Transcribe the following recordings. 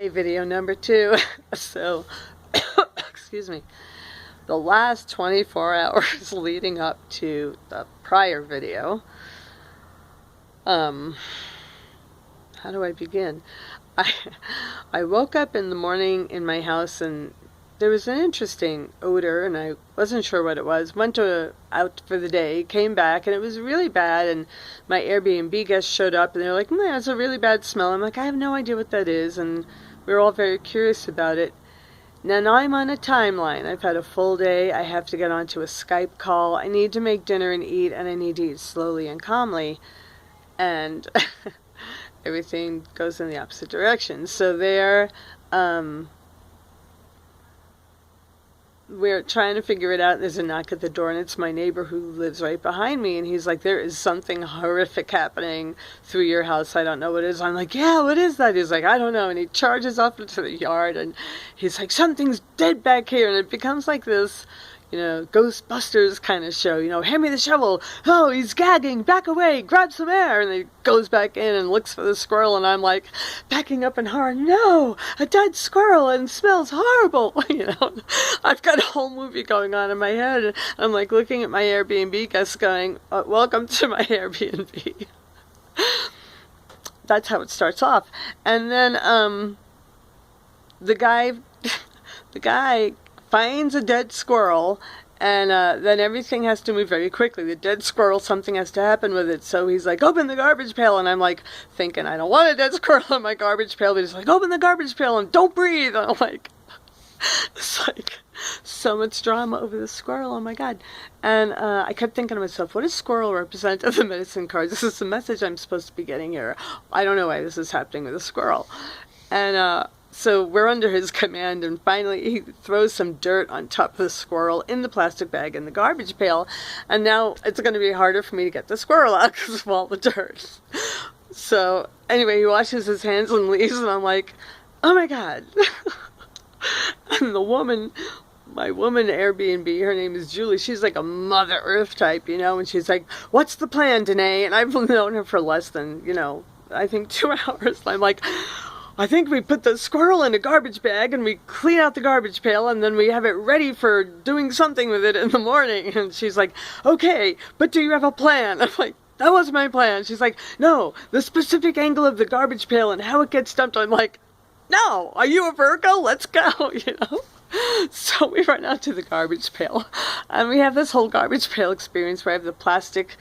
Video number 2. So, excuse me, the last 24 hours leading up to the prior video. How do I begin? I woke up in the morning in my house and there was an interesting odor and I wasn't sure what it was. Went out for the day, came back, and it was really bad, and my Airbnb guests showed up and they're like, man, it's a really bad smell. I'm like, I have no idea what that is, and we were all very curious about it. Now I'm on a timeline. I've had a full day. I have to get onto a Skype call. I need to make dinner and eat, and I need to eat slowly and calmly. And everything goes in the opposite direction. So we're trying to figure it out. There's a knock at the door, and it's my neighbor who lives right behind me, and he's like, there is something horrific happening through your house. I don't know what it is. I'm like, yeah, what is that? He's like, I don't know. And he charges off into the yard, and he's like, something's dead back here. And it becomes like this, Ghostbusters kind of show, hand me the shovel. Oh, he's gagging, back away, grab some air. And he goes back in and looks for the squirrel, and I'm like backing up in horror. No, a dead squirrel, and smells horrible. I've got a whole movie going on in my head. And I'm like looking at my Airbnb guests going, welcome to my Airbnb. That's how it starts off. And then the guy finds a dead squirrel, and then everything has to move very quickly. The dead squirrel, something has to happen with it. So he's like, open the garbage pail. And I'm like thinking, I don't want a dead squirrel in my garbage pail. But he's like, open the garbage pail and don't breathe. And I'm like, it's like so much drama over the squirrel. Oh my God. And I kept thinking to myself, what does squirrel represent on the medicine cards? This is the message I'm supposed to be getting here. I don't know why this is happening with a squirrel. And so we're under his command, and finally he throws some dirt on top of the squirrel in the plastic bag in the garbage pail. And now it's going to be harder for me to get the squirrel out because of all the dirt. So anyway, he washes his hands and leaves, and I'm like, oh my God. And my woman Airbnb, her name is Julie, she's like a Mother Earth type, and she's like, what's the plan, Danae? And I've known her for less than, I think 2 hours. I'm like, I think we put the squirrel in a garbage bag and we clean out the garbage pail, and then we have it ready for doing something with it in the morning. And she's like, okay, but do you have a plan? I'm like, that was my plan. She's like, no, the specific angle of the garbage pail and how it gets dumped. I'm like, no, are you a Virgo? Let's go, So we run out to the garbage pail, and we have this whole garbage pail experience where I have the plastic,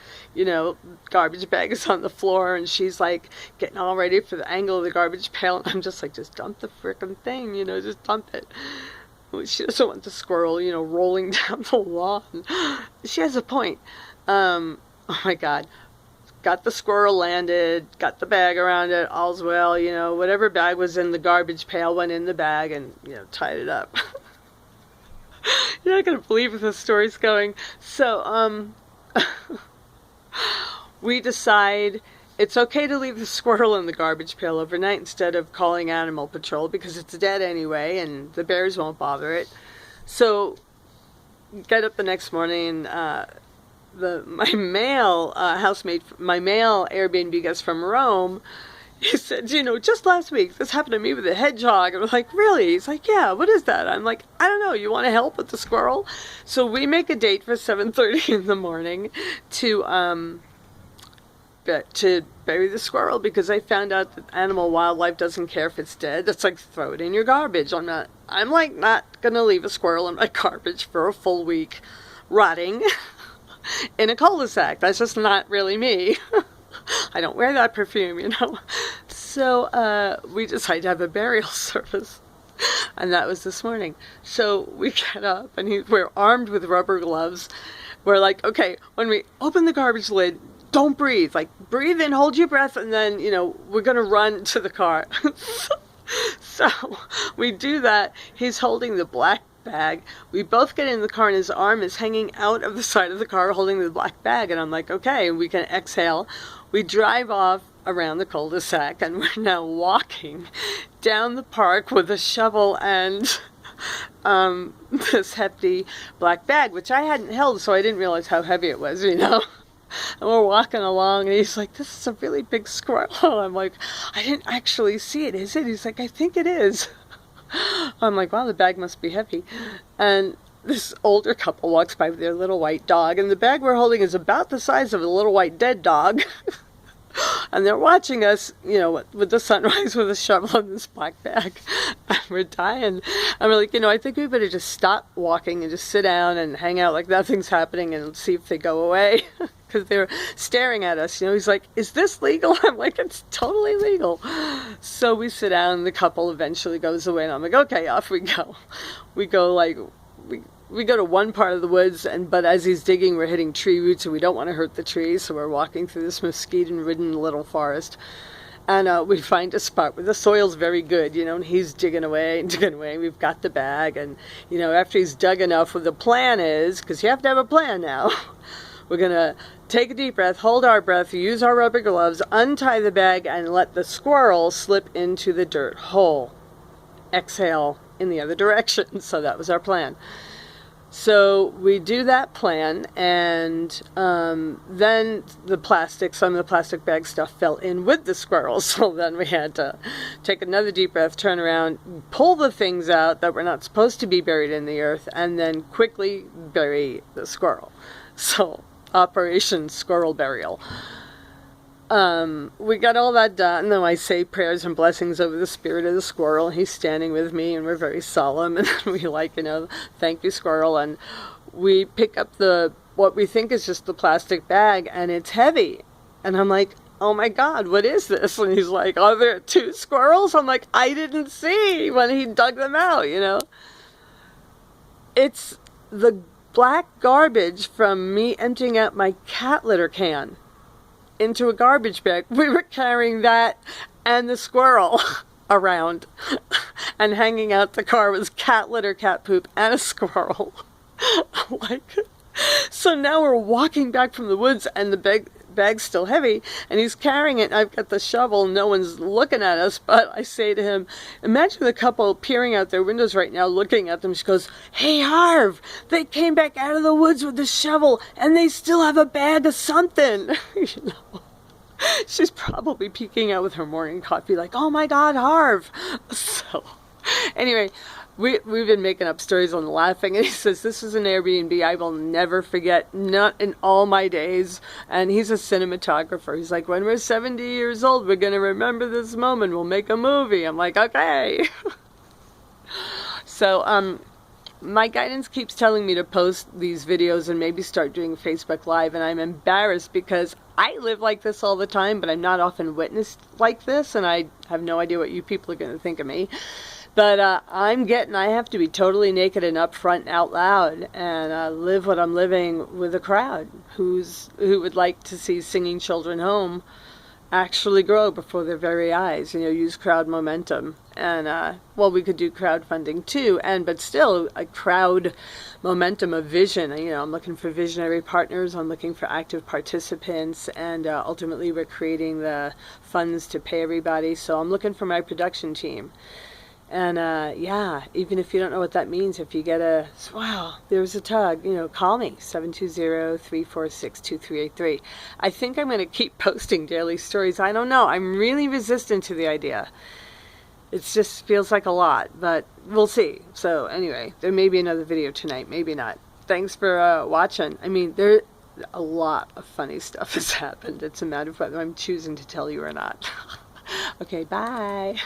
garbage bag is on the floor, and she's like getting all ready for the angle of the garbage pail, and I'm just like, just dump the frickin' thing, just dump it. She doesn't want the squirrel, rolling down the lawn. She has a point. Oh my God. Got the squirrel landed, got the bag around it, all's well, whatever bag was in the garbage pail went in the bag, and, tied it up. You're not going to believe where this story's going. So, we decide it's okay to leave the squirrel in the garbage pail overnight instead of calling animal patrol, because it's dead anyway, and the bears won't bother it. So, get up the next morning, and, my male Airbnb guest from Rome, he said, just last week this happened to me with a hedgehog. And I was like, really? He's like, yeah, what is that? I'm like, I don't know, you want to help with the squirrel? So we make a date for 7:30 in the morning to bury the squirrel, because I found out that wildlife doesn't care if it's dead. It's like, throw it in your garbage. I'm not gonna leave a squirrel in my garbage for a full week rotting in a cul-de-sac. That's just not really me. I don't wear that perfume, So we decided to have a burial service, and that was this morning. So we get up, and we're armed with rubber gloves. We're like, okay, when we open the garbage lid, don't breathe. Like, breathe in, hold your breath, and then, we're going to run to the car. So we do that. He's holding the black bag. We both get in the car, and his arm is hanging out of the side of the car holding the black bag, and I'm like, okay, we can exhale. We drive off around the cul-de-sac, and we're now walking down the park with a shovel and this hefty black bag, which I hadn't held, so I didn't realize how heavy it was, And we're walking along, and he's like, this is a really big squirrel. I'm like, I didn't actually see it, is it? He's like, I think it is. I'm like, wow, the bag must be heavy. And this older couple walks by with their little white dog, and the bag we're holding is about the size of a little white dead dog. And they're watching us, you know, with the sunrise with a shovel in this black bag. And we're dying. And we're like, you know, I think we better just stop walking and just sit down and hang out like nothing's happening and see if they go away. Because they were staring at us. You know, he's like, is this legal? I'm like, it's totally legal. So we sit down, and the couple eventually goes away. And I'm like, okay, off we go. We go like, we go to one part of the woods, but as he's digging, we're hitting tree roots, and we don't want to hurt the trees, so we're walking through this mosquito-ridden little forest. And we find a spot where the soil's very good, you know, and he's digging away and digging away. We've got the bag, and, you know, after he's dug enough, what the plan is, because you have to have a plan now, we're going to take a deep breath, hold our breath, use our rubber gloves, untie the bag, and let the squirrel slip into the dirt hole. Exhale in the other direction. So that was our plan. So we do that plan, and then some of the plastic bag stuff fell in with the squirrels. So then we had to take another deep breath, turn around, pull the things out that were not supposed to be buried in the earth, and then quickly bury the squirrel. So Operation Squirrel Burial. We got all that done, and then I say prayers and blessings over the spirit of the squirrel. He's standing with me, and we're very solemn, and we like, you know, thank you, squirrel. And we pick up what we think is just the plastic bag, and it's heavy. And I'm like, oh my God, what is this? And he's like, are there 2 squirrels? I'm like, I didn't see when he dug them out, you know. It's the black garbage from me emptying out my cat litter can into a garbage bag. We were carrying that and the squirrel around, and hanging out the car was cat litter, cat poop, and a squirrel. Like, so now we're walking back from the woods, and the bag's still heavy, and he's carrying it, and I've got the shovel, no one's looking at us, but I say to him, imagine the couple peering out their windows right now looking at them. She goes, hey Harv, they came back out of the woods with the shovel, and they still have a bag of something. You know, she's probably peeking out with her morning coffee like, oh my God, Harv. So anyway, we've been making up stories and laughing, and he says, this is an Airbnb I will never forget, not in all my days. And he's a cinematographer. He's like, when we're 70 years old, we're going to remember this moment. We'll make a movie. I'm like, okay. So, my guidance keeps telling me to post these videos and maybe start doing Facebook Live, and I'm embarrassed because I live like this all the time, but I'm not often witnessed like this, and I have no idea what you people are going to think of me. But I have to be totally naked and upfront and out loud, and live what I'm living with a crowd who would like to see Singing Children Home actually grow before their very eyes. You know, use crowd momentum. And well, we could do crowdfunding too, but still a crowd momentum of vision. You know, I'm looking for visionary partners. I'm looking for active participants, and ultimately we're creating the funds to pay everybody. So I'm looking for my production team. And yeah, even if you don't know what that means, if you get wow, there's a tug, you know, call me, 720-346-2383. I think I'm going to keep posting daily stories. I don't know. I'm really resistant to the idea. It just feels like a lot, but we'll see. So anyway, there may be another video tonight, maybe not. Thanks for watching. I mean, a lot of funny stuff has happened. It's a matter of whether I'm choosing to tell you or not. Okay, bye.